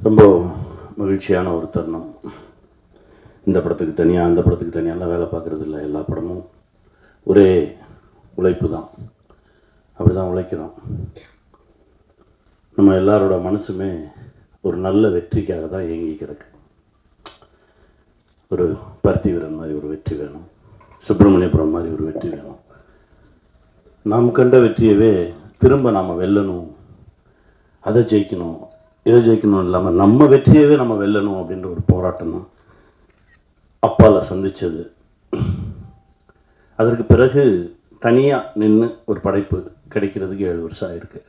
ரொம்ப மகிழ்ச்சியான ஒரு தருணம். இந்த படத்துக்கு தனியாக அந்த படத்துக்கு தனியாலாம் வேலை பார்க்குறது இல்லை. எல்லா படமும் ஒரே உழைப்பு தான். அப்படி தான் உழைக்கிறோம். நம்ம எல்லாரோட மனசுமே ஒரு நல்ல வெற்றிக்காக தான் இயங்கி கிடக்கு. ஒரு பருத்தி வீரன் மாதிரி ஒரு வெற்றி வேணும், சுப்பிரமணியபுரம் மாதிரி ஒரு வெற்றி வேணும். நாம் கண்ட வெற்றியவே திரும்ப நாம் வெல்லணும், அதை ஜெயிக்கணும், இதை ஜெயிக்கணும் இல்லாமல் நம்ம வெற்றியவே நம்ம வெல்லணும் அப்படின்ற ஒரு போராட்டம் தான் அப்பால சந்தித்தது. அதற்கு பிறகு தனியாக நின்று ஒரு படைப்பு கிடைக்கிறதுக்கு 7 வருஷம் ஆயிருக்கு.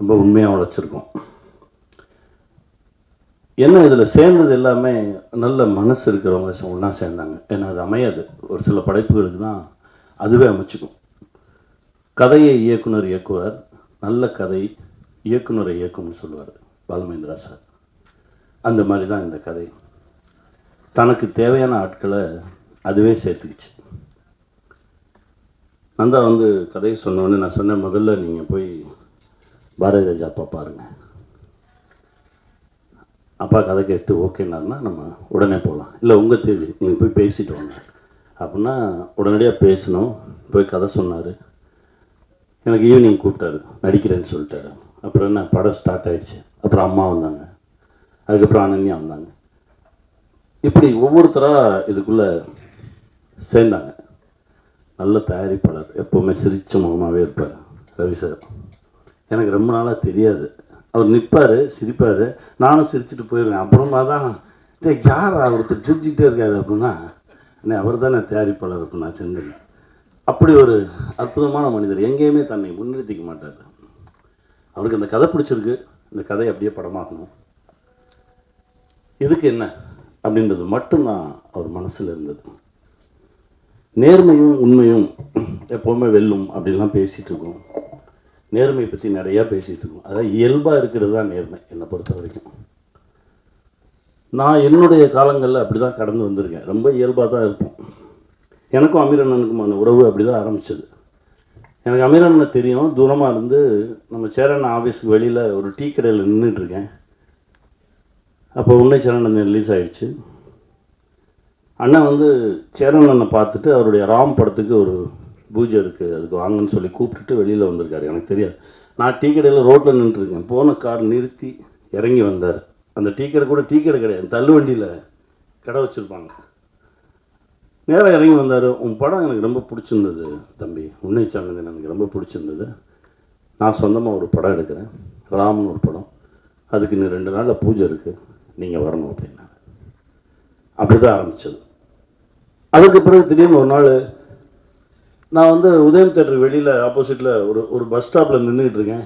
ரொம்ப உண்மையாக உழைச்சிருக்கோம். என்ன இதில் சேர்ந்தது எல்லாமே நல்ல மனசு இருக்கிறவங்க ஒன்றா சேர்ந்தாங்க. ஏன்னா அது அமையாது. ஒரு சில படைப்புகளுக்கு தான் அதுவே அமைச்சுக்கும். கதையை இயக்குனர் இயக்குவார், நல்ல கதை இயக்குனரை இயக்கும்னு சொல்லுவார் பாலுமேந்திரா சார். அந்த மாதிரி தான் இந்த கதை. தனக்கு தேவையான ஆட்களை அதுவே சேர்த்துக்கிச்சு. நந்தா வந்து கதையை சொன்னோன்னு நான் சொன்னேன், முதல்ல நீங்கள் போய் பாரதி ராஜா அப்பா பாருங்கள். அப்பா கதை கேட்டு ஓகேனாருன்னா நம்ம உடனே போகலாம். இல்லை உங்கள் தேதி, நீங்கள் போய் பேசிட்டு வாங்க அப்படின்னா உடனடியாக பேசணும். போய் கதை சொன்னார். எனக்கு ஈவினிங் கூப்பிட்டாரு, நடிக்கிறேன்னு சொல்லிட்டாரு. அப்புறம் என்ன, படம் ஸ்டார்ட் ஆகிடுச்சு. அப்புறம் அம்மா வந்தாங்க, அதுக்கப்புறம் அனன்யா வந்தாங்க. இப்படி ஒவ்வொருத்தராக இதுக்குள்ளே சேர்ந்தாங்க. நல்ல தயாரிப்பாளர், எப்போவுமே சிரிச்ச முகமாகவே இருப்பார் ரவி சார். எனக்கு ரொம்ப நாளாக தெரியாது. அவர் நிற்பார், சிரிப்பார், நானும் சிரிச்சுட்டு போயிடுவேன். அப்புறமா தான் யார் ஒருத்தர் சிரிச்சுக்கிட்டே இருக்காரு அப்படின்னா, அவர் தானே தயாரிப்பாளர் அப்படின்னு நான் செஞ்சேன். அப்படி ஒரு அற்புதமான மனிதர். எங்கேயுமே தன்னை முன்னிறுத்திக்க மாட்டார். அவருக்கு அந்த கதை பிடிச்சிருக்கு, இந்த கதையை அப்படியே படமாக்கணும், இதுக்கு என்ன அப்படின்றது மட்டும்தான் அவர் மனசில் இருந்தது. நேர்மையும் உண்மையும் எப்போவுமே வெல்லும் அப்படின்லாம் பேசிகிட்டு இருக்கோம். நேர்மையை பற்றி நிறையா பேசிகிட்டு இருக்கோம். அதாவது இயல்பாக இருக்கிறது தான் நேர்மை என்னை பொறுத்த வரைக்கும். நான் என்னுடைய காலங்களில் அப்படி தான் கடந்து வந்திருக்கேன். ரொம்ப இயல்பாக தான் இருப்போம். எனக்கும் அமீரண்ணனுக்குமான உறவு அப்படி தான் ஆரம்பித்தது. எனக்கு அமீரண்ணனை தெரியும், தூரமாக இருந்து. நம்ம சேரண்ணன் ஆஃபீஸுக்கு வெளியில் ஒரு டீ கடையில் நின்றுட்டுருக்கேன். அப்போ உன்னை சேரண்ணன் ரிலீஸ் ஆகிடுச்சு. அண்ணன் வந்து சேரண்ணனை பார்த்துட்டு அவருடைய ராம் படத்துக்கு ஒரு பூஜை இருக்குது, அதுக்கு வாங்கன்னு சொல்லி கூப்பிட்டுட்டு வெளியில் வந்திருக்காரு. எனக்கு தெரியாது. நான் டீ கடையில் ரோட்டில் நின்றுருக்கேன். போன கார் நிறுத்தி இறங்கி வந்தார். அந்த டீ கடை கூட டீ கடை கிடையாது, தள்ளு வண்டியில் கடை வச்சுருப்பாங்க. நேராக இறங்கி வந்தார். உன் படம் எனக்கு ரொம்ப பிடிச்சிருந்தது தம்பி, உன்னை சார்ந்தது எனக்கு ரொம்ப பிடிச்சிருந்தது. நான் சொந்தமாக ஒரு படம் எடுக்கிறேன், ராம்னு ஒரு படம். அதுக்கு இன்னும் 2 நாளில் பூஜை இருக்குது, நீங்கள் வரணும் அப்படின்னா. அப்படி தான் ஆரம்பித்தது. அதுக்கு பிறகு திடீர்னு ஒரு நாள் நான் வந்து உதயம் தேட்டருக்கு வெளியில் ஆப்போசிட்டில் ஒரு பஸ் ஸ்டாப்பில் நின்றுக்கிட்டு இருக்கேன்.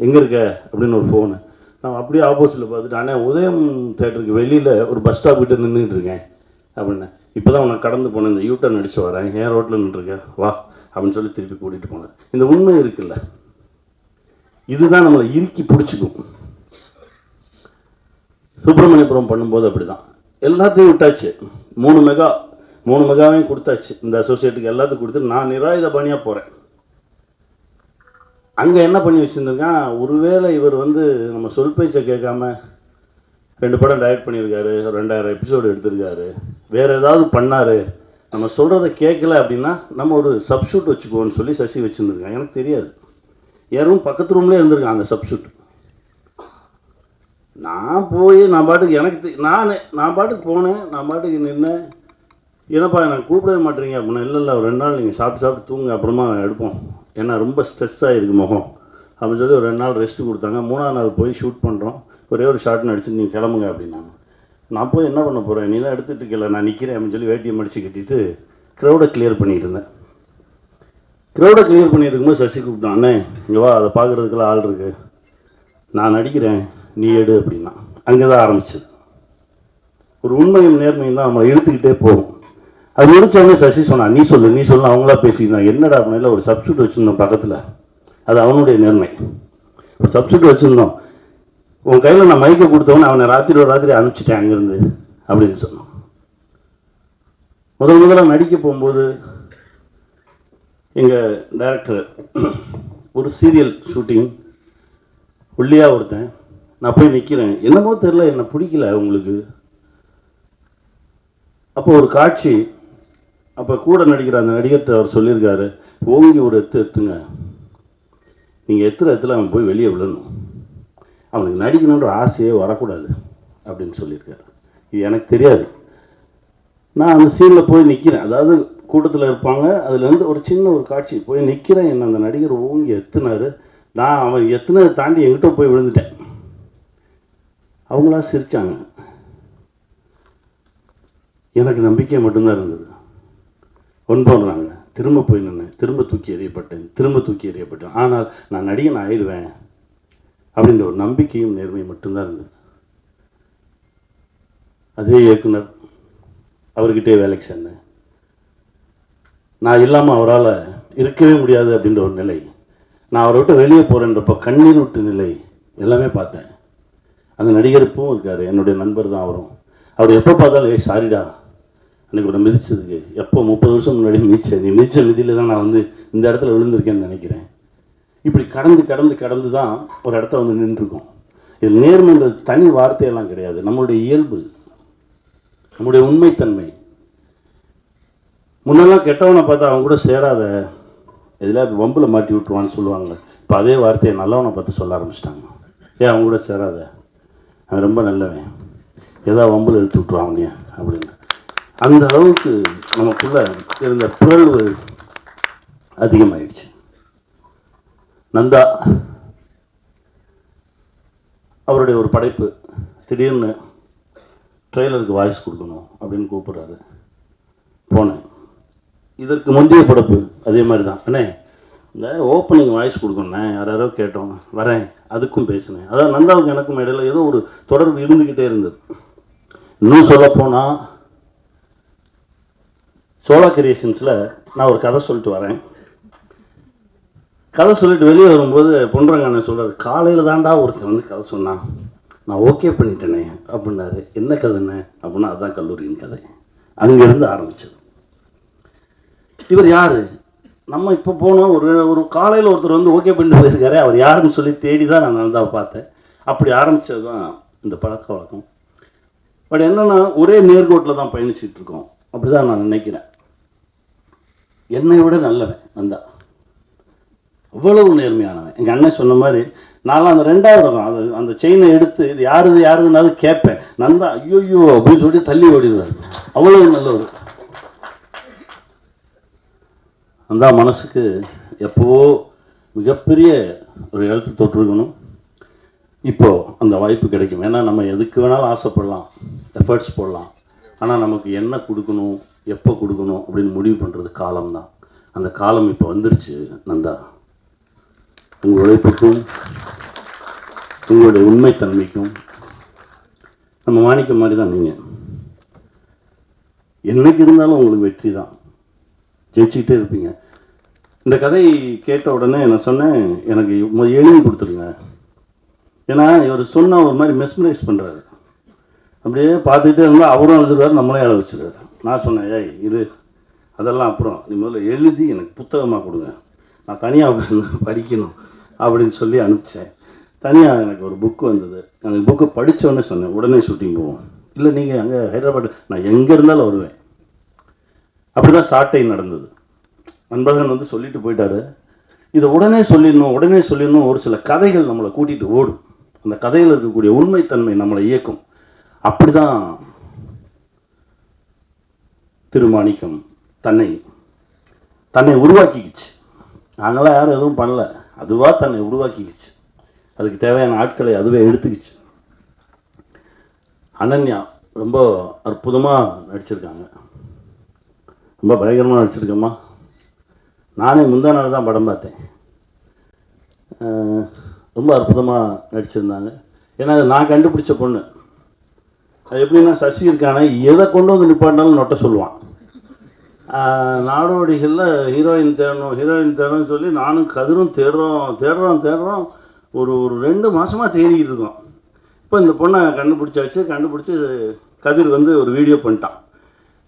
எங்கே இருக்க அப்படின்னு ஒரு ஃபோனு. நான் அப்படியே ஆப்போசிட்டில் பார்த்துட்டு, ஆனால் உதயம் தேட்டருக்கு வெளியில் ஒரு பஸ் ஸ்டாப் கிட்டே நின்றுக்கிட்டு இருக்கேன் அப்படின்னு. இப்போ தான் உனக்கு கடந்து போனேன், இந்த யூட்டர்ன் அடித்து வரேன், ஏன் ரோட்டில் நின்றுருக்கேன் வா அப்படின்னு சொல்லி திருப்பி கூட்டிகிட்டு போனேன். இந்த உண்மை இருக்குல்ல, இதுதான் நம்மளை இறுக்கி பிடிச்சிக்கும். சுப்பிரமணியபுரம் பண்ணும்போது அப்படி தான் எல்லாத்தையும் விட்டாச்சு. 3 மெகாவையும் கொடுத்தாச்சு. இந்த அசோசியேட்டுக்கு எல்லாத்துக்கும் கொடுத்து நான் நிராயுத பாணியாக போகிறேன். அங்கே என்ன பண்ணி வச்சுருந்துருக்கான், ஒருவேளை இவர் வந்து நம்ம சொல் பேச்சை கேட்காம 2 படம் டைரக்ட் பண்ணியிருக்காரு, 2000 எபிசோடு எடுத்திருக்காரு, வேறு ஏதாவது பண்ணார், நம்ம சொல்கிறத கேட்கல அப்படின்னா நம்ம ஒரு சப்ஷூட் வச்சுக்குவோன்னு சொல்லி சசி வச்சுருந்துருக்காங்க. எனக்கு தெரியாது. யாரும் பக்கத்து ரூம்லேயே இருந்திருக்கான் அந்த சப்ஷூட். நான் போய் நான் பாட்டுக்கு எனக்கு நான் பாட்டுக்கு போனேன். நான் பாட்டுக்கு நின்னேன். ஏன்னாப்பா எனக்கு கூப்பிடவே மாட்டேறீங்க அப்படின்னா, இல்லை ஒரு 2 நாள் நீங்கள் சாப்பிட்டு தூங்க, அப்புறமா எடுப்போம், ஏன்னா ரொம்ப ஸ்ட்ரெஸ் ஆகிருக்கு முகம் அப்படின்னு சொல்லி ஒரு 2 நாள் ரெஸ்ட்டு கொடுத்தாங்க. 3ஆவது நாள் போய் ஷூட் பண்ணுறோம். ஒரே ஒரு ஷார்ட் நடிச்சு நீங்கள் கிளம்புங்க அப்படின்னாங்க. நான் போய் என்ன பண்ண போகிறேன், நீ தான் எடுத்துகிட்டு இருக்கல, நான் நிற்கிறேன் அப்படின்னு சொல்லி வேட்டியை மடித்து கட்டிட்டு க்ரௌடை கிளியர் பண்ணிகிட்டு இருந்தேன். க்ரௌடை கிளியர் பண்ணிட்டு இருக்கும்போது சசி கூப்பிட்டான், அண்ணே இங்கே வா, அதை பார்க்குறதுக்கெல்லாம் ஆள் இருக்குது, நான் நடிக்கிறேன், நீ எடு அப்படின்னா. அங்கே தான் ஆரம்பிச்சது. ஒரு உண்மையும் நேர்மையும் தான் நம்மளை இழுத்துக்கிட்டே போகும். அது முடிச்சவொடனே சசி சொன்னான், நீ சொல்லு அவங்களா பேசிக்கிறான். என்னடா அப்படின்னா, ஒரு சப்ஸ்டியூட் வச்சுருந்தோம் பக்கத்தில், அது அவனுடைய நேர்மை. ஒரு சப்ஸ்டியூட் வச்சுருந்தோம், உன் கையில் நான் மைக்கை கொடுத்தவொன்னே அவனை ராத்திரி அனுப்பிச்சிட்டேன் அங்கேருந்து அப்படின்னு சொன்னான். முதல்ல நடிக்க போகும்போது எங்கள் டைரக்டர் ஒரு சீரியல் ஷூட்டிங், ஒல்லியாக ஒருத்தன் நான் போய் நிற்கிறேன், என்னமோ தெரில, என்னை பிடிக்கல உங்களுக்கு. அப்போ ஒரு காட்சி, அப்போ கூட நடிக்கிற அந்த நடிகர்கிட்ட அவர் சொல்லியிருக்காரு, ஓங்கி ஒரு எத்துங்க, நீங்கள் எத்துல அவன் போய் வெளியே விழணும், அவனுக்கு நடிக்கணுன்ற ஆசையே வரக்கூடாது அப்படின்னு சொல்லியிருக்காரு. இது எனக்கு தெரியாது. நான் அந்த சீனில் போய் நிற்கிறேன், அதாவது கூட்டத்தில் இருப்பாங்க, அதுலேருந்து ஒரு சின்ன ஒரு காட்சி போய் நிற்கிறேன். என்ன அந்த நடிகர் ஓங்கி எத்துனாரு, நான் அவன் எத்துனதை தாண்டி எங்கிட்ட போய் விழுந்துட்டேன். அவங்களா சிரித்தாங்க, எனக்கு நம்பிக்கை மட்டும்தான் இருந்தது. ஒன்பதுறாங்க, திரும்ப போய் நின்னேன், திரும்ப தூக்கி எறியப்பட்டேன். ஆனால் நான் நடிகன் ஆயிடுவேன் அப்படின்ற ஒரு நம்பிக்கையும் நேர்மையும் மட்டும்தான் இருந்தது. அதே இயக்குனர் அவர்கிட்டே வேலைக்கு சேர்ந்தேன். நான் இல்லாமல் அவரால் இருக்கவே முடியாது அப்படின்ற ஒரு நிலை, நான் அவரை விட்டு வெளியே போகிறேன்றப்போ கண்ணீர் விட்டு நிலை எல்லாமே பார்த்தேன். அந்த நடிகர் இப்பவும் இருக்கார், என்னுடைய நண்பர் தான் அவரும். அவர் எப்போ பார்த்தாலும் சாரிடா அன்றைக்கி ஒரு மிதிச்சதுக்கு, எப்போ 30 வருஷம் முன்னாடி நீ மிதிச்ச மிதியில் தான் நான் இந்த இடத்துல விழுந்திருக்கேன்னு நினைக்கிறேன். இப்படி கடந்து தான் ஒரு இடத்த நின்றுருக்கோம். இது நேர்மைன்றது தனி வார்த்தையெல்லாம் கிடையாது, நம்மளுடைய இயல்பு, நம்முடைய உண்மைத்தன்மை. முன்னெல்லாம் கெட்டவனை பார்த்தா அவன் கூட சேராத, எதில் வம்பில் மாட்டி விட்டுருவான்னு சொல்லுவாங்க. இப்போ அதே வார்த்தையை நல்லவனை பார்த்து சொல்ல ஆரம்பிச்சிட்டாங்க. ஏன் அவங்க கூட சேராத, அவன் ரொம்ப நல்லவன், ஏதாவது வம்பில் எடுத்து விட்டுருவாங்க அப்படின்னு. அந்த அளவுக்கு நமக்குள்ள இருந்த புகழ்வு அதிகமாயிடுச்சு. நந்தா அவருடைய ஒரு படைப்பு, திடீர்னு ட்ரெய்லருக்கு வாய்ஸ் கொடுக்கணும் அப்படின்னு கூப்பிட்றாரு. போனேன். இதற்கு முந்தைய படைப்பு அதே மாதிரி தான், அண்ணே இந்த ஓப்பனிங் வாய்ஸ் கொடுக்கணுண்ணே, யாரோ கேட்டோம், வரேன், அதுக்கும் பேசினேன். அதாவது நந்தாவுக்கு எனக்கும் இடையில ஏதோ ஒரு தொடர்பு இருந்துக்கிட்டே இருந்தது. இன்னும் சொல்லப்போனால் சோலா கிரியேஷன்ஸில் நான் ஒரு கதை சொல்லிட்டு வரேன். கதை சொல்லிட்டு வெளியே வரும்போது பொன்ரங்கண்ணன் சொல்கிறார், காலையில் தாண்டா ஒருத்தர் கதை சொன்னான், நான் ஓகே பண்ணிட்டேனே அப்படின்னாரு. என்ன கதைண்ணே அப்படின்னா, அதுதான் கல்லூரியின் கதை. அங்கேருந்து ஆரம்பிச்சது. இவர் யார், நம்ம இப்போ போனோம், ஒரு காலையில் ஒருத்தர் ஓகே பண்ணிட்டு போயிருக்காரு, அவர் யாருன்னு சொல்லி தேடி தான் நான் நந்தாவை பார்த்தேன். அப்படி ஆரம்பித்தது தான் இந்த பழக்க வழக்கம். பட் என்னென்னா, ஒரே நேர்கோட்டில் தான் பயணிச்சுட்டு இருக்கோம், அப்படி தான் நான் நினைக்கிறேன். என்னை விட நல்லவன் நந்தா, அவ்வளவு நேர்மையானவன். எங்கள் அண்ணன் சொன்ன மாதிரி நான்லாம் அந்த 2வது ரகம் அந்த செயினை எடுத்து இது யாருதுனாலும் கேட்பேன். நந்தா ஐயோ அப்படின்னு சொல்லி தள்ளி ஓடிடுவார், அவ்வளவு நல்லவர். நந்தா மனசுக்கு எப்போவோ மிகப்பெரிய ஒரு எழுத்து தொற்றுக்கணும். இப்போது அந்த வாய்ப்பு கிடைக்கும். ஏன்னா நம்ம எதுக்கு வேணாலும் ஆசைப்படலாம், எஃபர்ட்ஸ் போடலாம். ஆனால் நமக்கு என்ன கொடுக்கணும், எப்போ கொடுக்கணும் அப்படின்னு முடிவு பண்ணுறது காலம்தான். அந்த காலம் இப்போ வந்துருச்சு. நந்தா, உங்கள் உழைப்புக்கும் உங்களுடைய உண்மைத்தன்மைக்கும் நம்ம மாணிக்க மாதிரி தான். நீங்கள் என்னைக்கு இருந்தாலும் உங்களுக்கு வெற்றி தான், ஜெயிச்சுக்கிட்டே இருப்பீங்க. இந்த கதை கேட்ட உடனே நான் சொன்னேன், எனக்கு எழுதி கொடுத்துருங்க. ஏன்னா இவர் சொன்ன ஒரு மாதிரி மெஸ்மரைஸ் பண்ணுறாரு. அப்படியே பார்த்துக்கிட்டே இருந்தால் அவரும் எழுதுறாரு, நம்மளே எழுத வச்சுருக்காரு. நான் சொன்னேன், ஏய் இது அதெல்லாம் அப்புறம், நீ முதல்ல எழுதி எனக்கு புத்தகமாக கொடுங்க, நான் தனியாக படிக்கணும் அப்படின்னு சொல்லி அனுப்பிச்சேன். தனியாக எனக்கு ஒரு புக்கு வந்தது. அந்த புக்கை படித்தோடனே சொன்னேன், உடனே ஷூட்டிங் போவோம். இல்லை நீங்கள் அங்கே ஹைதராபாத், நான் எங்கே இருந்தாலும் வருவேன். அப்படி தான் ஷார்ட்டை நடந்தது. நண்பர்கள் சொல்லிட்டு போயிட்டாரு, இதை உடனே சொல்லிடணும். ஒரு சில கதைகள் நம்மளை கூட்டிகிட்டு ஓடும். அந்த கதையில் இருக்கக்கூடிய உண்மைத்தன்மை நம்மளை இயக்கும். அப்படி தான் திருமாணிக்கம் தன்னை உருவாக்கிக்கிச்சு. நாங்களாம் யாரும் எதுவும் பண்ணல, அதுவாக தன்னை உருவாக்கிக்கிச்சு. அதுக்கு தேவையான ஆட்களை அதுவே எடுத்துக்கிச்சு. அனன்யா ரொம்ப அற்புதமாக நடிச்சிருக்காங்க, ரொம்ப பயங்கரமாக நடிச்சிருக்கம்மா. நானே முந்தா நாள் தான் படம் பார்த்தேன். ரொம்ப அற்புதமாக நடிச்சிருந்தாங்க. ஏன்னா அது நான் கண்டுபிடிச்ச பொண்ணு. அது எப்படின்னா, சசி இருக்கானே எதை கொண்டு வந்து நிப்பாட்டினாலும் நொட்ட சொல்லுவான். நாடோடிகளில் ஹீரோயின் தேடணும்னு சொல்லி நானும் கதிரும் தேடுறோம். ஒரு 2 மாதமாக தேடிக்கிட்டு இருக்கோம். இப்போ இந்த பொண்ணை கண்டுபிடிச்சி கதிர் ஒரு வீடியோ பண்ணிட்டான்.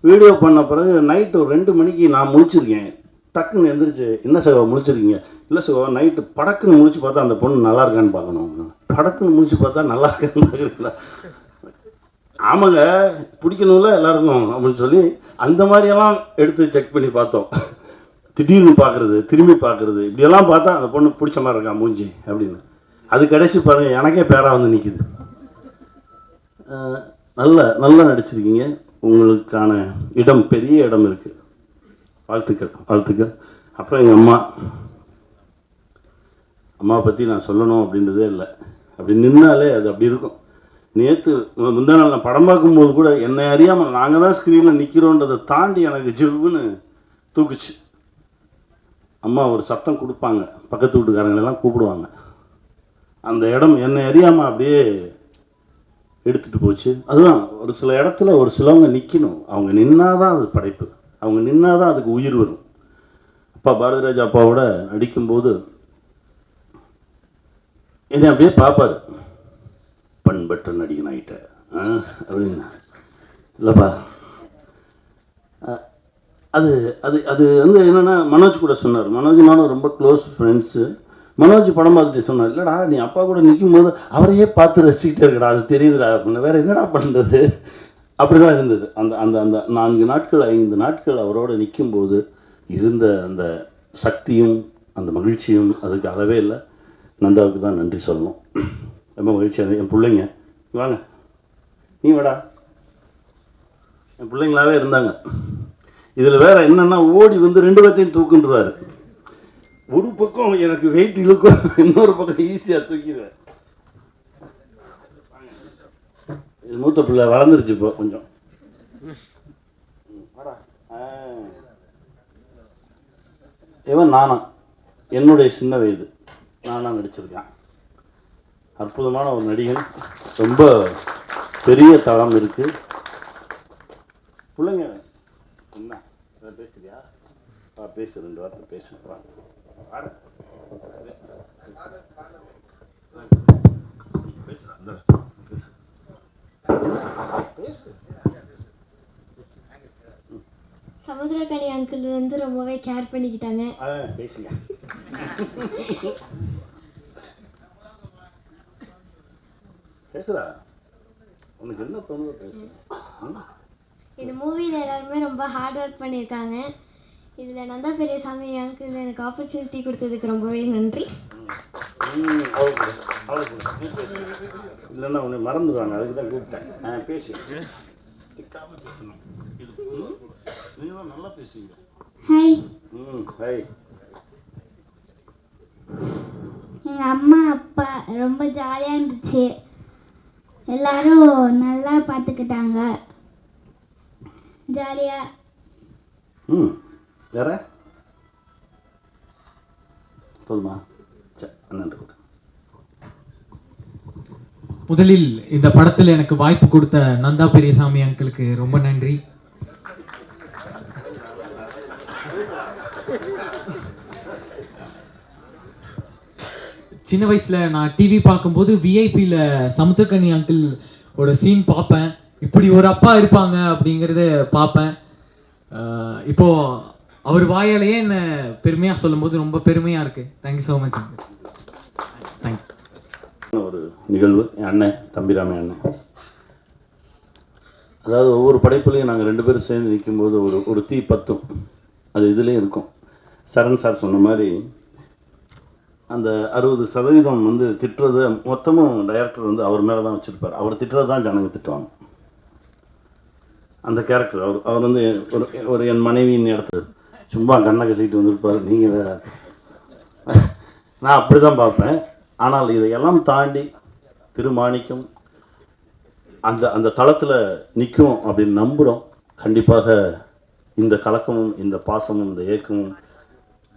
வீடியோ பண்ண பிறகு நைட்டு ஒரு 2 மணிக்கு நான் முழிச்சிருக்கேன். டக்குன்னு எந்திரிச்சு, என்ன சார் முழிச்சிருக்கீங்க? இல்லை சிவா, நைட்டு படக்குன்னு முடிச்சு பார்த்தா அந்த பொண்ணு நல்லா இருக்கான்னு பார்க்கணும். படக்குன்னு முடிச்சு பார்த்தா நல்லா இருக்கான்னு பார்க்குறீங்களா? ஆமாங்க, பிடிக்கணும்ல எல்லாருக்கும் அப்படின்னு சொல்லி அந்த மாதிரியெல்லாம் எடுத்து செக் பண்ணி பார்த்தோம். திடீர்னு பார்க்குறது, திரும்பி பார்க்குறது, இப்படியெல்லாம் பார்த்தா அந்த பொண்ணு பிடிச்ச மாதிரி இருக்கா மூஞ்சி அப்படின்னு. அது கடைசி பாருங்கள் எனக்கே பேராக வந்து நிற்கிது. நல்லா நடிச்சிருக்கீங்க. உங்களுக்கான இடம், பெரிய இடம் இருக்குது. வாழ்த்துக்கள், வாழ்த்துக்கள். அப்புறம் எங்கள் அம்மாவை பற்றி நான் சொல்லணும் அப்படின்றதே இல்லை. அப்படி நின்னாலே அது அப்படி இருக்கும். நேற்று முந்தா நாள் நான் படம் பார்க்கும்போது கூட என்னை அறியாமல் நாங்கள் தான் ஸ்க்ரீனில் நிற்கிறோன்றதை தாண்டி எனக்கு ஜிவ்வுன்னு தூக்குச்சு. அம்மா ஒரு சத்தம் கொடுப்பாங்க, பக்கத்து வீட்டுக்காரங்களெல்லாம் கூப்பிடுவாங்க. அந்த இடம் என்னை அறியாமல் அப்படியே எடுத்துகிட்டு போச்சு. அதுதான் ஒரு சில இடத்துல ஒரு சிலவங்க நிற்கணும். அவங்க நின்னாதான் அது படைப்பு, அவங்க நின்னாதான் அதுக்கு உயிர் வரும். அப்பா பாரதிராஜா அப்பாவோட நடிக்கும்போது என்னை அப்படியே பார்ப்பார். பண்பற்ற நடிகன் ஆகிட்ட அப்படின்னு. இல்லைப்பா, அது அது அது வந்து என்னென்னா மனோஜ் கூட சொன்னார். மனோஜ் நானும் ரொம்ப க்ளோஸ் ஃப்ரெண்ட்ஸு. மனோஜ் படம் பார்த்துட்டு சொன்னார், இல்லைடா நீ அப்பா கூட நிற்கும் போது அவரையே பார்த்து ரசிக்கிட்டே இருக்கடா, அது தெரியுதுடா அப்படின்னு. வேறு என்னடா பண்ணுறது? அப்படி தான் இருந்தது. அந்த அந்த அந்த 4 நாட்கள் 5 நாட்கள் அவரோடு நிற்கும்போது இருந்த அந்த சக்தியும் அந்த மகிழ்ச்சியும் அதுக்கு அளவே இல்லை. நந்தாவுக்கு தான் நன்றி சொல்லணும். ரொம்ப மகிழ்ச்சியாக என் பிள்ளைங்க வாங்க, நீ வாடா, என் பிள்ளைங்களாவே இருந்தாங்க. இதில் வேற என்னன்னா ஓடி வந்து 2 பேர்த்தையும் தூக்குன்றாரு. ஒரு பக்கம் எனக்கு வெயிட் இழுக்கும், இன்னொரு பக்கம் ஈஸியாக தூக்கிடுவேன். மூத்த பிள்ளை வளர்ந்துருச்சு இப்போ கொஞ்சம். இவன் நானா என்னுடைய சின்ன வயது நானா நடிச்சிருக்கேன். அற்புதமான ஒரு நடிகன், ரொம்ப பெரிய தளம் இருக்கு. பிள்ளைங்க என்ன பேசுறியா? பேசு, 2 வார்த்தை பேசு. சமுத்திரக்கனி அங்கிள் வந்து ரொம்பவே கேர் பண்ணிக்கிட்டாங்க. பேசுங்க. பேசுறா, உனக்கு என்ன தோணுதோ பேசு. இந்த மூவியில் எல்லாருமே ரொம்ப ஹார்ட் ஒர்க் பண்ணியிருக்காங்க. இதில் நந்தா பெரியசாமி அங்கிள் எனக்கு ஆப்பர்ச்சுனிட்டி கொடுத்ததுக்கு ரொம்பவே நன்றி. இல்லைன்னா உன்னை மறந்துடுவாங்க, அதுக்கு தான் கூப்பிட்டேன். பேசு, பேசணும். நீங்களும் நல்லா பேசுவீங்க. ஹாய். ஹாய். எங்கள் அம்மா அப்பா ரொம்ப ஜாலியாக இருந்துச்சு. எல்லாரும் நல்லா பார்த்துக்கிட்டாங்க, ஜாலியாக. வேற போதுமா? நன்றி. முதலில் இந்த படத்தில் எனக்கு வாய்ப்பு கொடுத்த நந்தா பெரியசாமி அங்கிளுக்கு ரொம்ப நன்றி. சின்ன வயசுல நான் டிவி பார்க்கும்போது விஐபியில் சமுத்திரக்கனி அங்கிள் ஒரு சீன் பார்ப்பேன். இப்படி ஒரு அப்பா இருப்பாங்க அப்படிங்கிறத பார்ப்பேன். இப்போ அவர் வாயாலேயே என்ன பெருமையாக சொல்லும்போது ரொம்ப பெருமையாக இருக்குது. Thank you so much. தேங்க்ஸ். ஒரு நிகழ்வு, என் அண்ணன் தம்பிராம அண்ணன். அதாவது ஒவ்வொரு படைப்புலையும் நாங்கள் 2 பேரும் சேர்ந்து நிற்கும்போது ஒரு தீ பத்தும். அது இதுலேயும் இருக்கும். சரண் சார் சொன்ன மாதிரி அந்த 60% வந்து திட்டுறது மொத்தமும் டைரக்டர் வந்து அவர் மேலே தான் வச்சுருப்பார். அவர் திட்டுறது தான் ஜனங்க திட்டுவாங்க. அந்த கேரக்டர் அவர் வந்து ஒரு என் மனைவியின் இடத்துல சும்மா கண்ணை கசிக்கிட்டு வந்திருப்பார். நீங்கள் வேற, நான் அப்படி தான் பார்ப்பேன். ஆனால் இதையெல்லாம் தாண்டி திருமாணிக்கம் அந்த அந்த தளத்தில் நிற்கும் அப்படின்னு நம்புகிறோம். கண்டிப்பாக இந்த கலக்கமும் இந்த பாசமும் இந்த ஏக்கமும்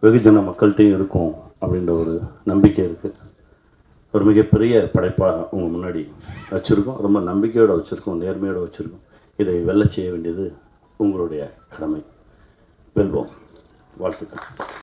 வெகுஜன மக்கள்கிட்டையும் இருக்கும் அப்படின்ற ஒரு நம்பிக்கை இருக்குது. ஒரு மிகப்பெரிய படைப்பாக உங்கள் முன்னாடி வச்சுருக்கோம். ரொம்ப நம்பிக்கையோடு வச்சுருக்கோம், நேர்மையோடு வச்சுருக்கோம். இதை வெல்ல செய்ய வேண்டியது உங்களுடைய கடமை. வெல்வோம். வாழ்த்துக்கள்.